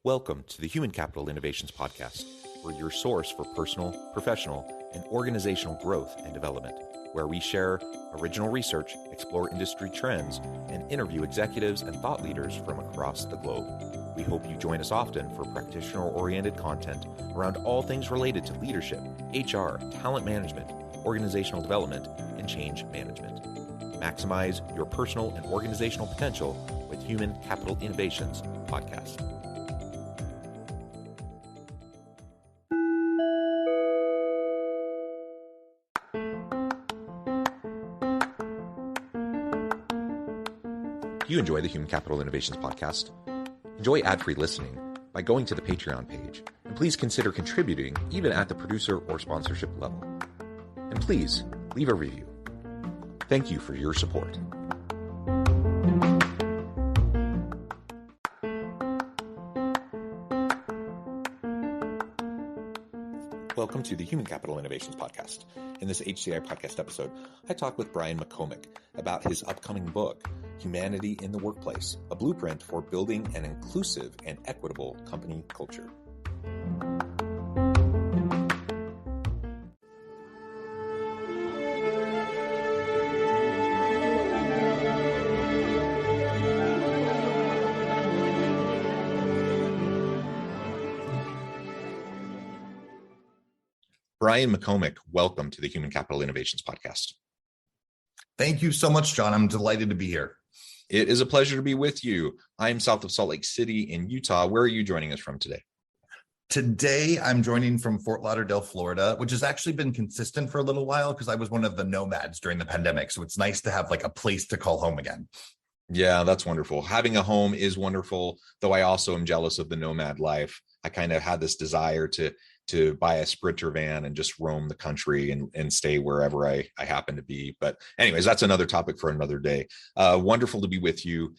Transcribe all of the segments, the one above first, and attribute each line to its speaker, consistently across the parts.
Speaker 1: Welcome to the Human Capital Innovations Podcast. We're your source for personal, professional, and organizational growth and development, where we share original research, explore industry trends, and interview executives and thought leaders from across the globe. We hope you join us often for practitioner-oriented content around all things related to leadership, HR, talent management, organizational development, and change management. Maximize your personal and organizational potential with Human Capital Innovations Podcast. If you enjoy the Human Capital Innovations Podcast, enjoy ad-free listening by going to the Patreon page, and please consider contributing even at the producer or sponsorship level. And please leave a review. Thank you for your support. Welcome to the Human Capital Innovations Podcast. In this HCI Podcast episode, I talk with Brian McComak about his upcoming book, Humanity in the Workplace, a blueprint for building an inclusive and equitable company culture. Brian McComak, welcome to the Human Capital Innovations Podcast.
Speaker 2: Thank you so much, John. I'm delighted to be here.
Speaker 1: It is a pleasure to be with you. I'm south of Salt Lake City in Utah. Where are you joining us from today?
Speaker 2: Today, I'm joining from Fort Lauderdale, Florida, which has actually been consistent for a little while because I was one of the nomads during the pandemic. So it's nice to have like a place to call home again.
Speaker 1: Yeah, that's wonderful. Having a home is wonderful, though I also am jealous of the nomad life. I kind of had this desire to buy a Sprinter van and just roam the country and stay wherever I happen to be. But anyways, that's another topic for another day. Wonderful to be with you.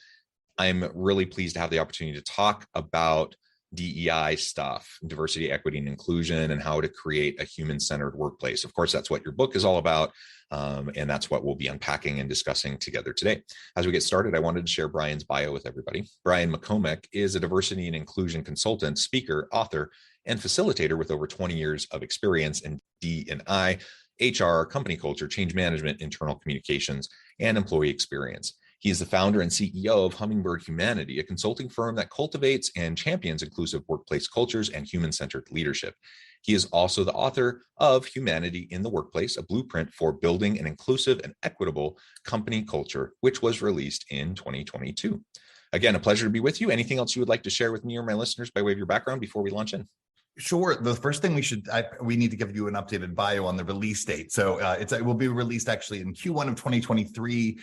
Speaker 1: I'm really pleased to have the opportunity to talk about DEI stuff, diversity, equity, and inclusion, and how to create a human-centered workplace. Of course, that's what your book is all about. And that's what we'll be unpacking and discussing together today. As we get started, I wanted to share Brian's bio with everybody. Brian McComak is a diversity and inclusion consultant, speaker, author, and facilitator with over 20 years of experience in D&I, HR, company culture, change management, internal communications, and employee experience. He is the founder and CEO of Hummingbird Humanity, a consulting firm that cultivates and champions inclusive workplace cultures and human-centered leadership. He is also the author of Humanity in the Workplace, a blueprint for building an inclusive and equitable company culture, which was released in 2022. Again, a pleasure to be with you. Anything else you would like to share with me or my listeners by way of your background before we launch in?
Speaker 2: Sure. The first thing we need to give you an updated bio on the release date. So it will be released actually in Q1 of 2023.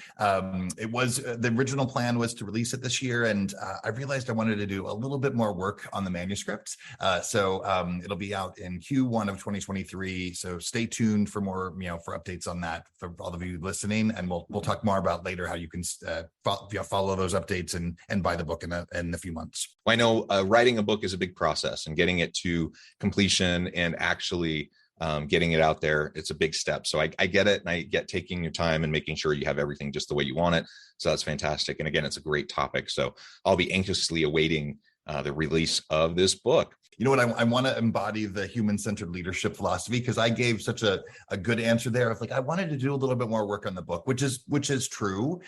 Speaker 2: It was the original plan was to release it this year, and I realized I wanted to do a little bit more work on the manuscript. So it'll be out in Q1 of 2023. So stay tuned for more, for updates on that for all of you listening, and we'll talk more about later how you can follow those updates and buy the book in a few months.
Speaker 1: I know writing a book is a big process, and getting it to completion and actually getting it out there, it's a big step. So I get it, and I get taking your time and making sure you have everything just the way you want it. So that's fantastic. And again, it's a great topic. So I'll be anxiously awaiting the release of this book.
Speaker 2: You know what? I want to embody the human-centered leadership philosophy because I gave such a good answer there of like, I wanted to do a little bit more work on the book, which is true.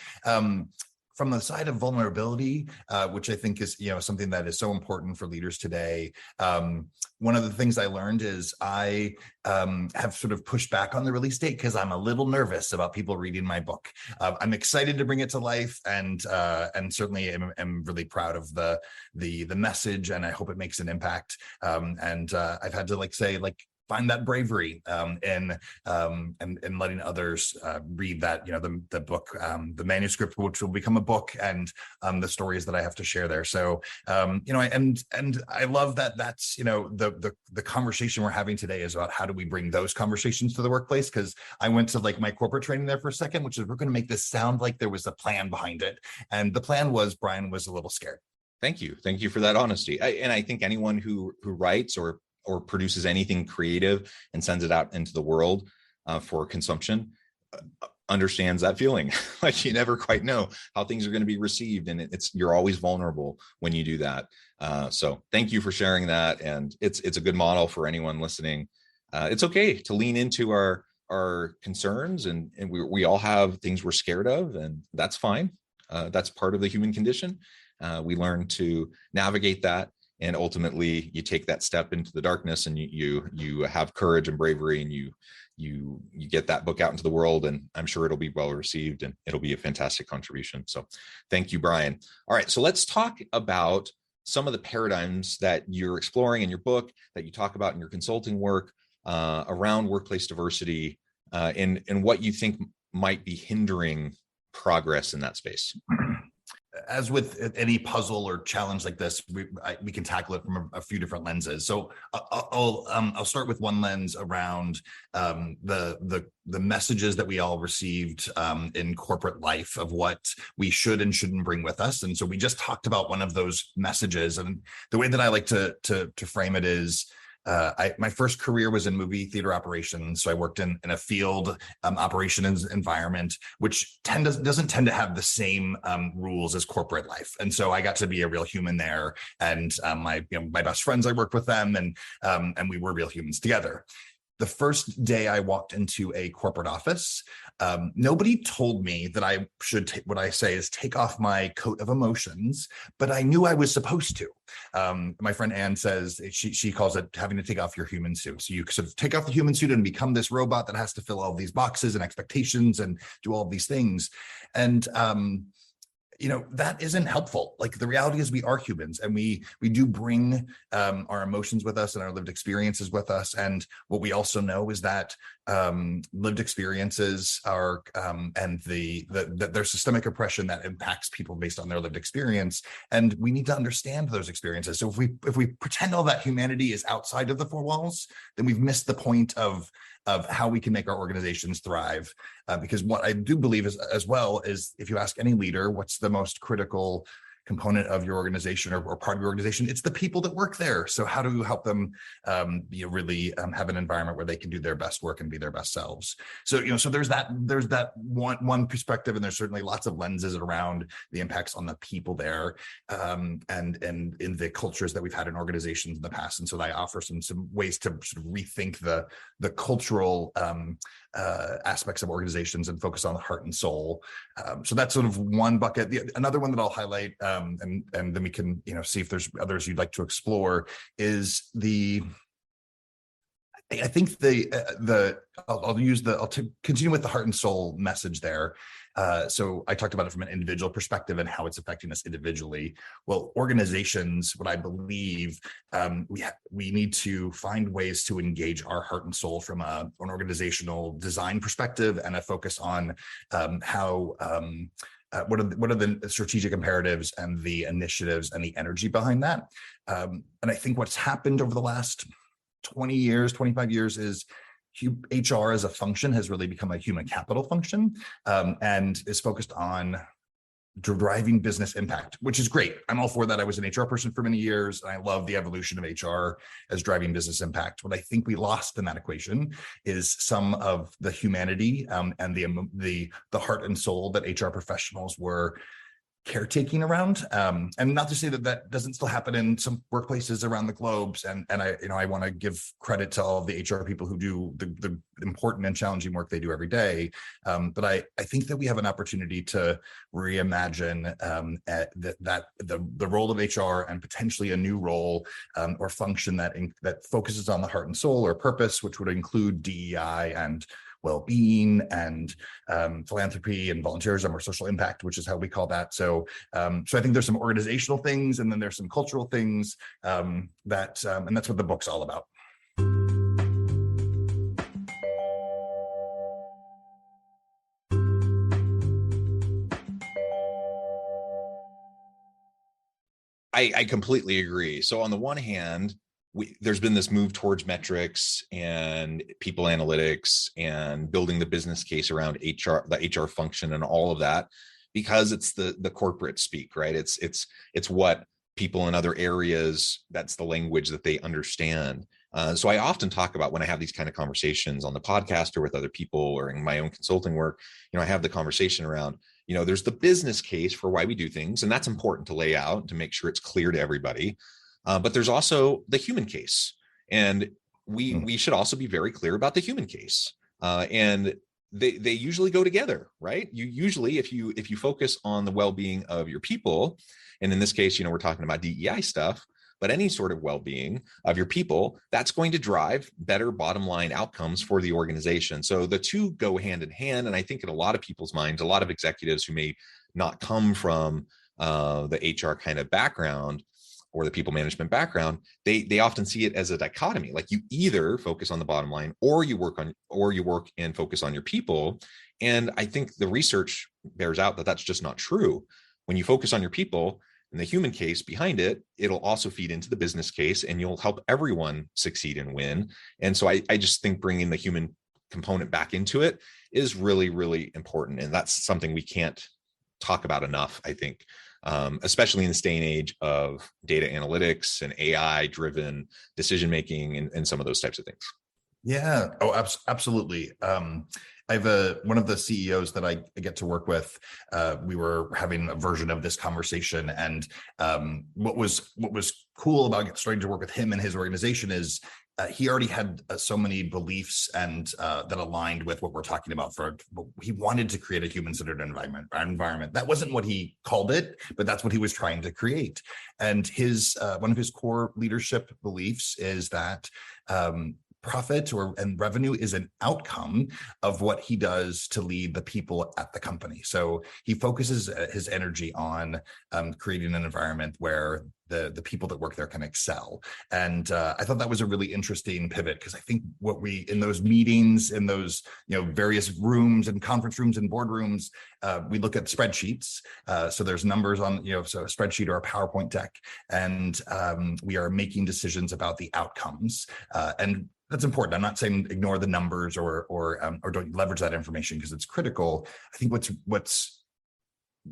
Speaker 2: From the side of vulnerability, which I think is, something that is so important for leaders today. One of the things I learned is I have sort of pushed back on the release date because I'm a little nervous about people reading my book. I'm excited to bring it to life, and certainly am really proud of the message, and I hope it makes an impact. And I've had to find that bravery in letting others read that, the book, the manuscript, which will become a book, and the stories that I have to share there. So, and I love that that's, the conversation we're having today is about how do we bring those conversations to the workplace? Because I went to my corporate training there for a second, which is we're going to make this sound like there was a plan behind it. And the plan was Brian was a little scared.
Speaker 1: Thank you. Thank you for that honesty. And I think anyone who writes or produces anything creative and sends it out into the world for consumption, understands that feeling. Like you never quite know how things are going to be received, and you're always vulnerable when you do that. So thank you for sharing that, and it's a good model for anyone listening. It's okay to lean into our concerns, and we all have things we're scared of, and that's fine. That's part of the human condition. We learn to navigate that, and ultimately you take that step into the darkness, and you have courage and bravery, and you get that book out into the world, and I'm sure it'll be well received, and it'll be a fantastic contribution. So thank you, Brian. All right, so let's talk about some of the paradigms that you're exploring in your book, that you talk about in your consulting work, around workplace diversity, and what you think might be hindering progress in that space.
Speaker 2: As with any puzzle or challenge like this, we can tackle it from a few different lenses. So I'll start with one lens around the messages that we all received in corporate life of what we should and shouldn't bring with us. And so we just talked about one of those messages, and the way that I like to frame it is, my first career was in movie theater operations. So I worked in a field operations environment, which doesn't tend to have the same rules as corporate life. And so I got to be a real human there. And my best friends, I worked with them, and we were real humans together. The first day I walked into a corporate office, nobody told me that I should, what I say is take off my coat of emotions, but I knew I was supposed to. My friend Anne says, she calls it having to take off your human suit. So you sort of take off the human suit and become this robot that has to fill all these boxes and expectations and do all of these things. And that isn't helpful. Like the reality is we are humans, and we do bring our emotions with us and our lived experiences with us. And what we also know is that lived experiences are and there's systemic oppression that impacts people based on their lived experience. And we need to understand those experiences. So if we pretend all that humanity is outside of the four walls, then we've missed the point of how we can make our organizations thrive. Because what I do believe is, as well, is if you ask any leader, what's the most critical component of your organization or part of your organization, it's the people that work there. So how do you help them really have an environment where they can do their best work and be their best selves? So so there's that one perspective, and there's certainly lots of lenses around the impacts on the people there, and in the cultures that we've had in organizations in the past. And so I offer some ways to sort of rethink the cultural aspects of organizations and focus on the heart and soul. So that's sort of one bucket. Another one that I'll highlight, and then we can see if there's others you'd like to explore, is I think I'll continue with the heart and soul message there. So I talked about it from an individual perspective and how it's affecting us individually. Well, organizations, what I believe, we need to find ways to engage our heart and soul from an organizational design perspective, and a focus on how what are the strategic imperatives and the initiatives and the energy behind that. And I think what's happened over the last 20 years, 25 years is HR as a function has really become a human capital function, and is focused on driving business impact, which is great. I'm all for that. I was an HR person for many years, and I love the evolution of HR as driving business impact. What I think we lost in that equation is some of the humanity and the heart and soul that HR professionals were caretaking around, and not to say that doesn't still happen in some workplaces around the globe. And I want to give credit to all of the HR people who do the important and challenging work they do every day. But I think that we have an opportunity to reimagine the role of HR, and potentially a new role or function that focuses on the heart and soul or purpose, which would include DEI and well-being and philanthropy and volunteerism, or social impact, which is how we call that. So I think there's some organizational things, and then there's some cultural things and that's what the book's all about.
Speaker 1: I completely agree. So on the one hand, there's been this move towards metrics and people analytics and building the business case around HR, the HR function, and all of that, because it's the corporate speak, right? It's what people in other areas, that's the language that they understand. So I often talk about, when I have these kind of conversations on the podcast or with other people or in my own consulting work, I have the conversation around, there's the business case for why we do things, and that's important to lay out to make sure it's clear to everybody. But there's also the human case, and we should also be very clear about the human case. And they usually go together, right? You usually, if you focus on the well-being of your people, and in this case, we're talking about DEI stuff, but any sort of well-being of your people, that's going to drive better bottom line outcomes for the organization. So the two go hand in hand. And I think in a lot of people's minds, a lot of executives who may not come from the HR kind of background or the people management background, they often see it as a dichotomy. Like, you either focus on the bottom line, or you work and focus on your people. And I think the research bears out that that's just not true. When you focus on your people and the human case behind it, it'll also feed into the business case, and you'll help everyone succeed and win. And so I just think bringing the human component back into it is really, really important. And that's something we can't talk about enough, I think, especially in this day and age of data analytics and AI driven decision-making and some of those types of things.
Speaker 2: Yeah. Oh, absolutely. I have one of the CEOs that I get to work with. We were having a version of this conversation, and what was cool about starting to work with him and his organization is he already had so many beliefs and that aligned with what we're talking about. He wanted to create a human-centered environment. That wasn't what he called it, but that's what he was trying to create. And his one of his core leadership beliefs is that profit and revenue is an outcome of what he does to lead the people at the company. So he focuses his energy on creating an environment where the people that work there can excel. And I thought that was a really interesting pivot, because I think what we, in those meetings, in those various rooms and conference rooms and boardrooms, we look at spreadsheets. So there's numbers on so a spreadsheet or a PowerPoint deck, and we are making decisions about the outcomes. And that's important. I'm not saying ignore the numbers or don't leverage that information, because it's critical. I think what's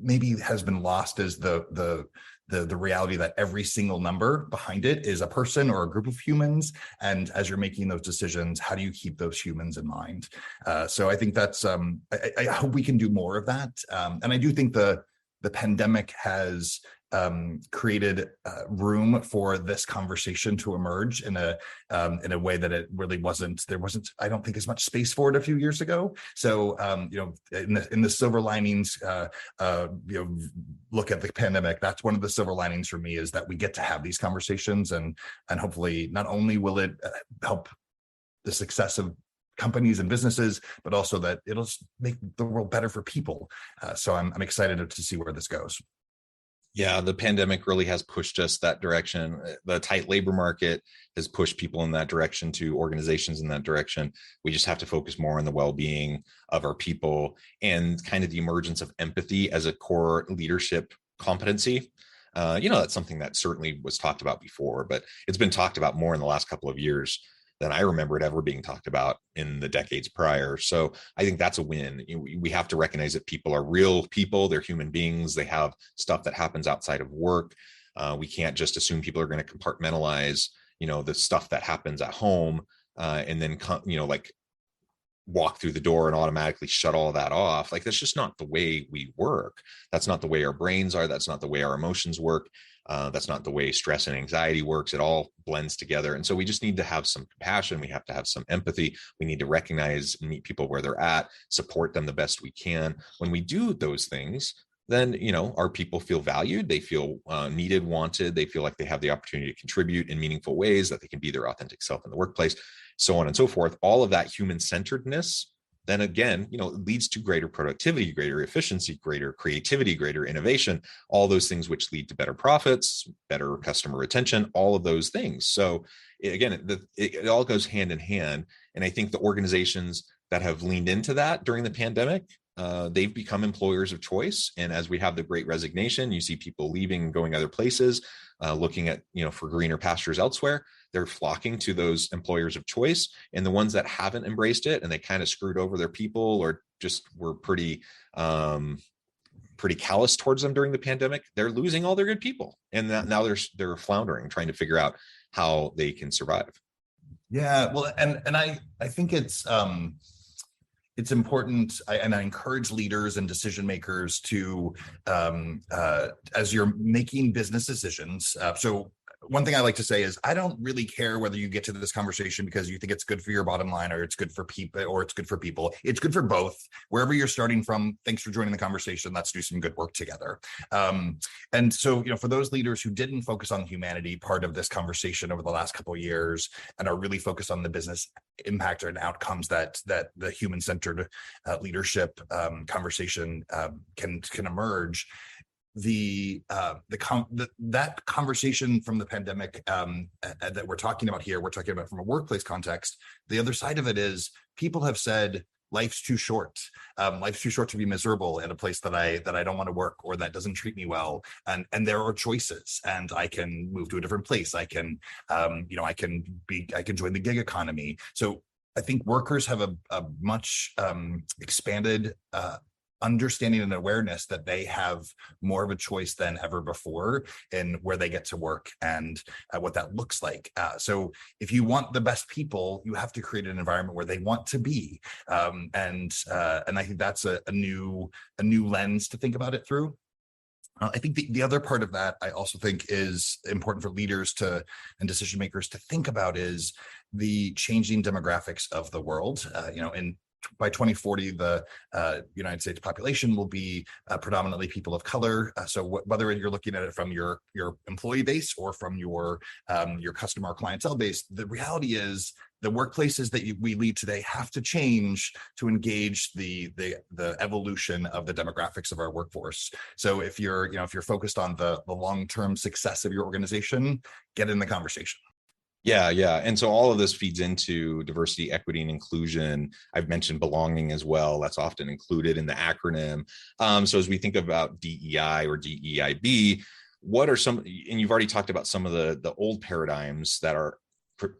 Speaker 2: maybe has been lost is the reality that every single number behind it is a person or a group of humans. And as you're making those decisions, how do you keep those humans in mind? So I think that's I hope we can do more of that. And I do think the pandemic has created room for this conversation to emerge in a way that it really wasn't. There wasn't, I don't think, as much space for it a few years ago. So in the silver linings, look at the pandemic. That's one of the silver linings for me, is that we get to have these conversations, and hopefully not only will it help the success of companies and businesses, but also that it'll make the world better for people. So I'm excited to see where this goes.
Speaker 1: Yeah, the pandemic really has pushed us that direction. The tight labor market has pushed people in that direction, to organizations in that direction. We just have to focus more on the well-being of our people, and kind of the emergence of empathy as a core leadership competency. That's something that certainly was talked about before, but it's been talked about more in the last couple of years than I remember it ever being talked about in the decades prior. So I think that's a win. We have to recognize that people are real people. They're human beings. They have stuff that happens outside of work. We can't just assume people are going to compartmentalize, the stuff that happens at home, and then, walk through the door and automatically shut all that off. Like, that's just not the way we work. That's not the way our brains are. That's not the way our emotions work. That's not the way stress and anxiety works. It all blends together. And so we just need to have some compassion. We have to have some empathy. We need to recognize and meet people where they're at, support them the best we can. When we do those things, then, our people feel valued. They feel needed, wanted. They feel like they have the opportunity to contribute in meaningful ways, that they can be their authentic self in the workplace, so on and so forth. All of that human-centeredness, then again, leads to greater productivity, greater efficiency, greater creativity, greater innovation, all those things which lead to better profits, better customer retention, all of those things. So again, it all goes hand in hand. And I think the organizations that have leaned into that during the pandemic, they've become employers of choice. And as we have the Great Resignation, you see people leaving and going other places, looking at, for greener pastures elsewhere. They're flocking to those employers of choice. And the ones that haven't embraced it, and they kind of screwed over their people, or just were pretty callous towards them during the pandemic, they're losing all their good people. And now they're floundering, trying to figure out how they can survive.
Speaker 2: Yeah, well, and I think it's important, and I encourage leaders and decision makers to, as you're making business decisions. So one thing I like to say is, I don't really care whether you get to this conversation because you think it's good for your bottom line, or it's good for people, or it's good for people. It's good for both. Wherever you're starting from, thanks for joining the conversation. Let's do some good work together. And so, for those leaders who didn't focus on humanity part of this conversation over the last couple of years and are really focused on the business impact and outcomes that the human-centered leadership conversation can emerge, that conversation from the pandemic that we're talking about here, we're talking about from a workplace context. The other side of it is, people have said, life's too short. Life's too short to be miserable at a place that I don't want to work, or that doesn't treat me well. And there are choices, and I can move to a different place. I can, I can join the gig economy. So I think workers have a much expanded understanding and awareness that they have more of a choice than ever before in where they get to work and what that looks like. So if you want the best people, you have to create an environment where they want to be. And I think that's a new lens to think about it through. I think the other part of that, I also think, is important for leaders and decision makers to think about, is the changing demographics of the world. By 2040, the United States population will be predominantly people of color. So whether you're looking at it from your employee base or from your customer or clientele base, the reality is the workplaces that we lead today have to change to engage the evolution of the demographics of our workforce. So if you're focused on the long-term success of your organization, get in the conversation.
Speaker 1: Yeah. And so all of this feeds into diversity, equity, and inclusion. I've mentioned belonging as well. That's often included in the acronym. So as we think about DEI or DEIB, what are some, and you've already talked about some of the old paradigms that are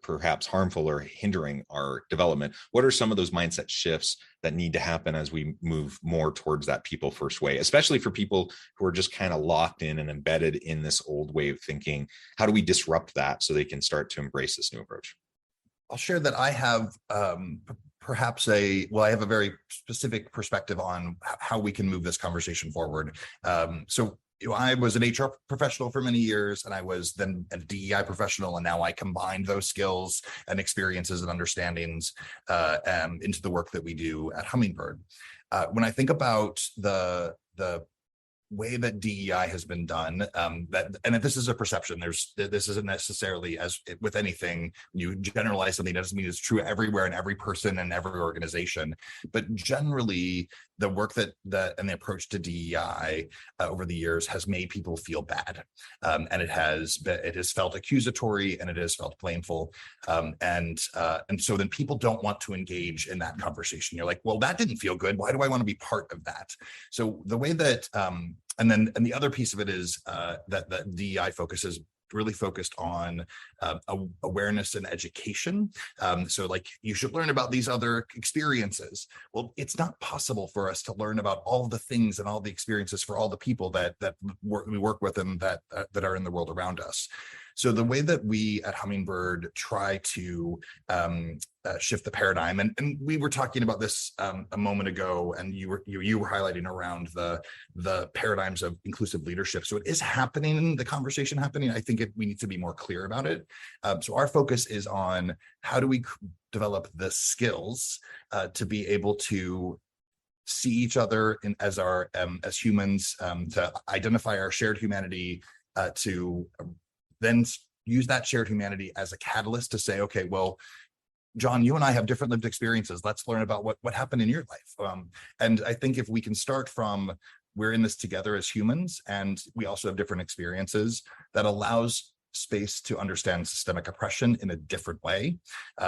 Speaker 1: perhaps harmful or hindering our development. What are some of those mindset shifts that need to happen as we move more towards that people first way, especially for people who are just kind of locked in and embedded in this old way of thinking? How do we disrupt that so they can start to embrace this new approach?
Speaker 2: I'll share that I have I have a very specific perspective on how we can move this conversation forward. So I was an HR professional for many years, and I was then a DEI professional, and now I combine those skills and experiences and understandings into the work that we do at Hummingbird. When I think about the way that DEI has been done, and this is a perception. This isn't necessarily, as with anything, you generalize something, doesn't mean it's true everywhere and every person and every organization. But generally, the work and the approach to DEI over the years has made people feel bad, and it has felt accusatory, and it has felt blameful, and so then people don't want to engage in that conversation. You're like, well, that didn't feel good. Why do I want to be part of that? So the way that and the other piece of it is that DEI focuses really focused on awareness and education. So like, you should learn about these other experiences. Well, it's not possible for us to learn about all the things and all the experiences for all the people that we work with and that are in the world around us. So the way that we at Hummingbird try to shift the paradigm, and we were talking about this a moment ago, and you were highlighting around the paradigms of inclusive leadership. So it is happening, the conversation happening. I think we need to be more clear about it. So our focus is on how do we develop the skills to be able to see each other as humans, to identify our shared humanity, to then use that shared humanity as a catalyst to say, okay, well, John, you and I have different lived experiences. Let's learn about what happened in your life. And I think if we can start from, we're in this together as humans, and we also have different experiences, that allows space to understand systemic oppression in a different way.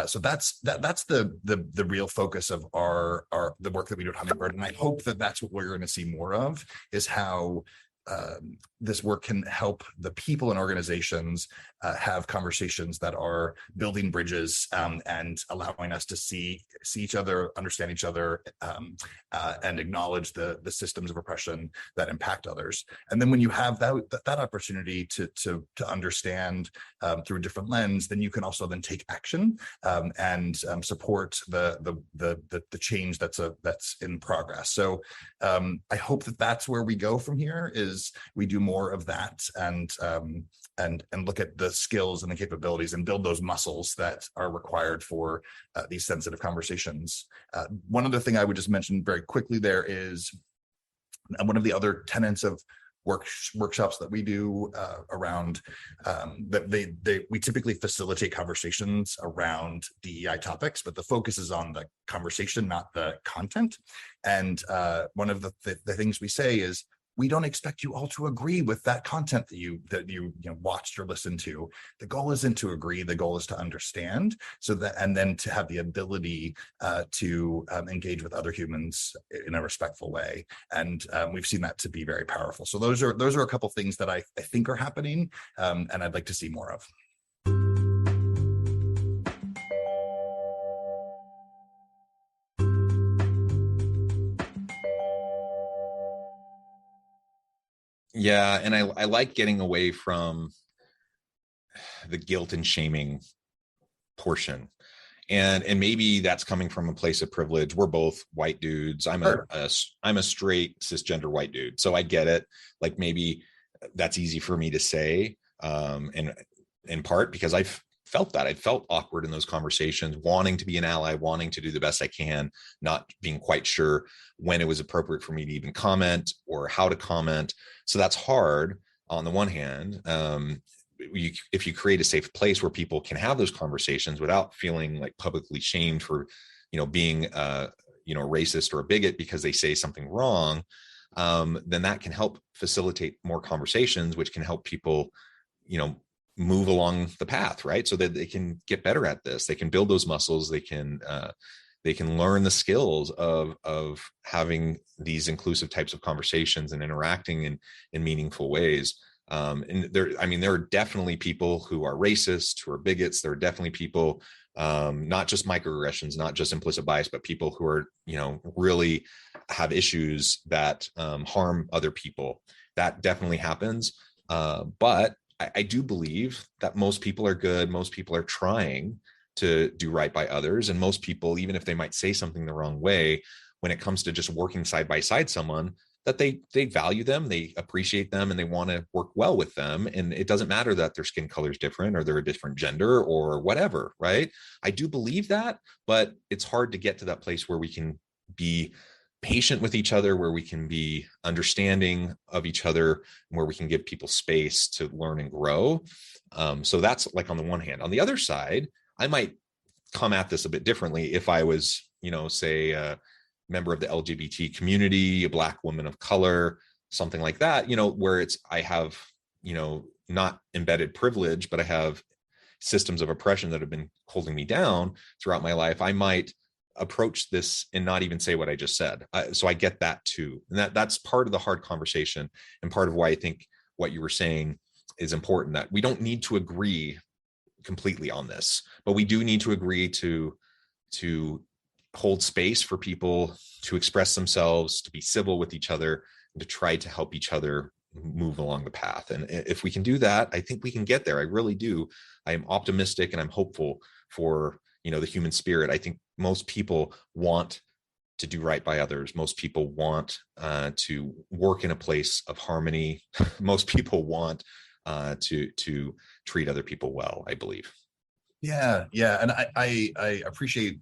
Speaker 2: So that's the real focus of the work that we do at Hummingbird. And I hope that that's what we're going to see more of, is how this work can help the people and organizations have conversations that are building bridges and allowing us to see each other, understand each other, and acknowledge the systems of oppression that impact others. And then when you have that opportunity to understand through a different lens, then you can also then take action and support the change that's in progress. So I hope that that's where we go from here, is we do more of that and look at the skills and the capabilities and build those muscles that are required for these sensitive conversations. One other thing I would just mention very quickly there is one of the other tenets of workshops that we do around that we typically facilitate conversations around DEI topics, but the focus is on the conversation, not the content. And one of the things we say is, we don't expect you all to agree with that content that you watched or listened to. The goal isn't to agree. The goal is to understand, and then to have the ability to engage with other humans in a respectful way. And we've seen that to be very powerful. So those are a couple things that I think are happening, and I'd like to see more of.
Speaker 1: Yeah, and I like getting away from the guilt and shaming portion, and maybe that's coming from a place of privilege. We're both white dudes. I'm a straight cisgender white dude, so I get it. Like, maybe that's easy for me to say, and in part because I've felt that. I felt awkward in those conversations, wanting to be an ally, wanting to do the best I can, not being quite sure when it was appropriate for me to even comment or how to comment. So that's hard on the one hand. If you create a safe place where people can have those conversations without feeling like publicly shamed for, being racist or a bigot because they say something wrong, then that can help facilitate more conversations, which can help people, move along the path, right? So that they can get better at this. They can build those muscles. They can learn the skills of having these inclusive types of conversations and interacting in meaningful ways. And there are definitely people who are racist, who are bigots. There are definitely people, not just microaggressions, not just implicit bias, but people who are, really have issues that harm other people. That definitely happens. But I do believe that most people are good. Most people are trying to do right by others. And most people, even if they might say something the wrong way, when it comes to just working side by side someone, that they value them, they appreciate them, and they want to work well with them. And it doesn't matter that their skin color is different or they're a different gender or whatever, right? I do believe that, but it's hard to get to that place where we can be patient with each other, where we can be understanding of each other, where we can give people space to learn and grow. So that's like on the one hand. On the other side, I might come at this a bit differently if I was, say a member of the LGBT community, a Black woman of color, something like that, where I have, not embedded privilege, but I have systems of oppression that have been holding me down throughout my life. I might approach this and not even say what I just said. So I get that too. And that's part of the hard conversation, and part of why I think what you were saying is important, that we don't need to agree completely on this, but we do need to agree to hold space for people to express themselves, to be civil with each other, and to try to help each other move along the path. And if we can do that, I think we can get there. I really do. I am optimistic and I'm hopeful for, the human spirit. I think most people want to do right by others. Most people want to work in a place of harmony. Most people want to treat other people well, I believe.
Speaker 2: Yeah. And I appreciate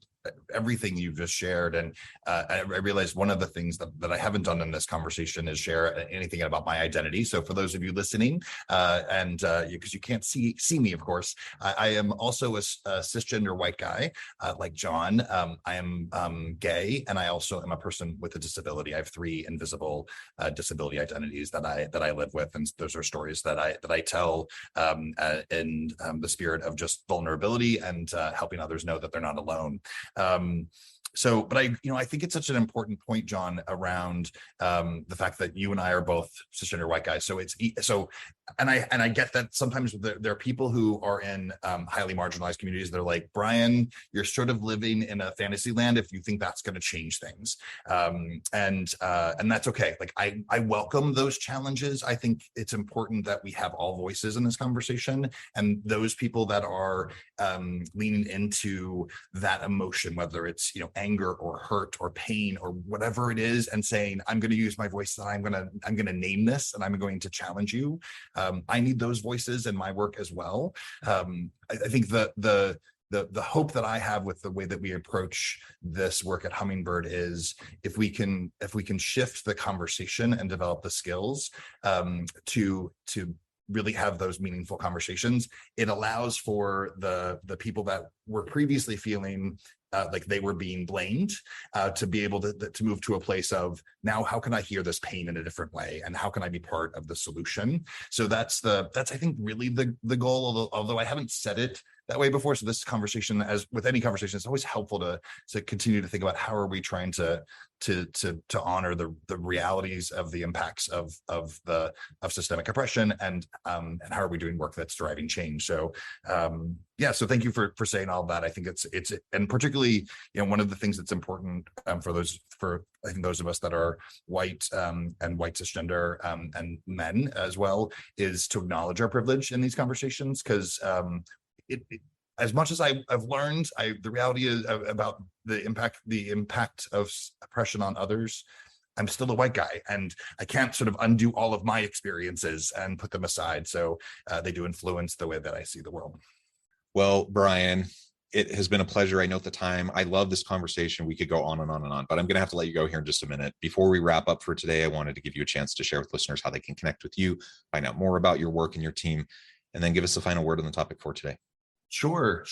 Speaker 2: everything you've just shared. And I realized one of the things that I haven't done in this conversation is share anything about my identity. So for those of you listening, and because you can't see me, of course, I am also a cisgender white guy, like John. I am gay, and I also am a person with a disability. I have 3 invisible disability identities that I live with, and those are stories that I tell in the spirit of just vulnerability and helping others know that they're not alone. But I think it's such an important point, John, around the fact that you and I are both cisgender white guys. And I get that sometimes there are people who are in highly marginalized communities. They're like, Brian, you're sort of living in a fantasy land if you think that's going to change things. And that's okay. Like I welcome those challenges. I think it's important that we have all voices in this conversation, and those people that are leaning into that emotion, whether it's anger or hurt or pain or whatever it is, and saying, I'm going to use my voice, and I'm going to name this, and I'm going to challenge you. I need those voices in my work as well. I think the hope that I have with the way that we approach this work at Hummingbird is if we can shift the conversation and develop the skills to really have those meaningful conversations, it allows for the people that were previously feeling like they were being blamed to be able to move to a place of, now how can I hear this pain in a different way, and how can I be part of the solution? So that's I think really the goal, although I haven't said it that way before. So this conversation, as with any conversation, it's always helpful to continue to think about how are we trying to honor the realities of the impacts of systemic oppression, and how are we doing work that's driving change. So so thank you for saying all that. I think it's and particularly one of the things that's important for I think those of us that are white and white cisgender and men as well, is to acknowledge our privilege in these conversations, because as much as I've learned, the reality is about the impact of oppression on others, I'm still a white guy, and I can't sort of undo all of my experiences and put them aside. So they do influence the way that I see the world.
Speaker 1: Well, Brian, it has been a pleasure. I know at the time, I love this conversation. We could go on and on and on, but I'm going to have to let you go here in just a minute. Before we wrap up for today, I wanted to give you a chance to share with listeners how they can connect with you, find out more about your work and your team, and then give us the final word on the topic for today.
Speaker 2: Sure.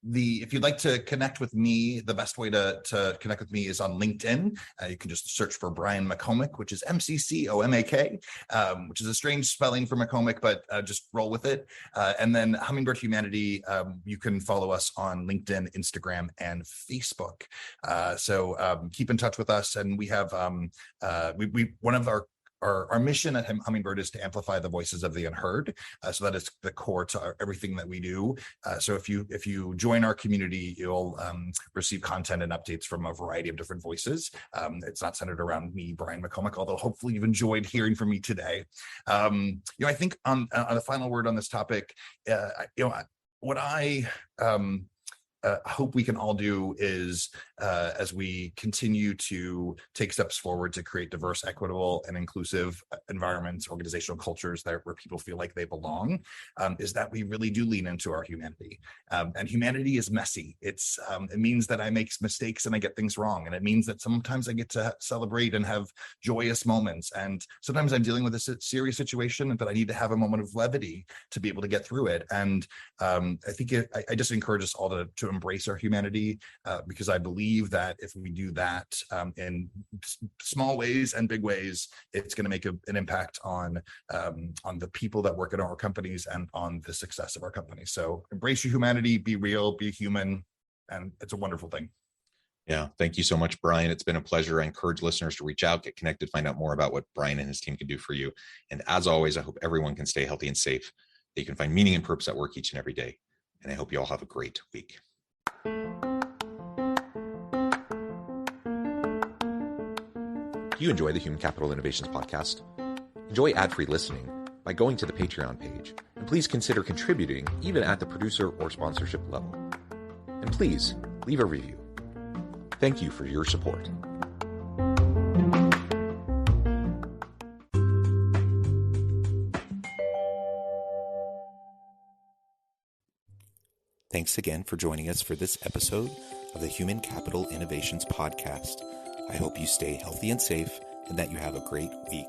Speaker 2: If you'd like to connect with me, the best way to connect with me is on LinkedIn. You can just search for Brian McComak, which is McComak, which is a strange spelling for McComak, but just roll with it. And then Hummingbird Humanity, you can follow us on LinkedIn, Instagram, and Facebook. So keep in touch with us. And we have one of our mission at Hummingbird is to amplify the voices of the unheard. So that is the core to everything that we do. So if you join our community, you'll receive content and updates from a variety of different voices. It's not centered around me, Brian McComak, although hopefully you've enjoyed hearing from me today. I think on the final word on this topic, what I hope we can all do is, as we continue to take steps forward to create diverse, equitable, and inclusive environments, organizational cultures where people feel like they belong, is that we really do lean into our humanity. And humanity is messy. It means that I make mistakes and I get things wrong. And it means that sometimes I get to celebrate and have joyous moments. And sometimes I'm dealing with a serious situation, but I need to have a moment of levity to be able to get through it. And I think I just encourage us all to embrace our humanity, because I believe that if we do that in small ways and big ways, it's going to make an impact on the people that work in our companies and on the success of our companies. So embrace your humanity, be real, be human, and it's a wonderful thing.
Speaker 1: Yeah. Thank you so much, Brian. It's been a pleasure. I encourage listeners to reach out, get connected, find out more about what Brian and his team can do for you. And as always, I hope everyone can stay healthy and safe, that you can find meaning and purpose at work each and every day. And I hope you all have a great week. Do you enjoy the Human Capital Innovations podcast? Enjoy ad-free listening by going to the Patreon page, and please consider contributing even at the producer or sponsorship level. And please leave a review. Thank you for your support. Thanks again for joining us for this episode of the Human Capital Innovations podcast. I hope you stay healthy and safe, and that you have a great week.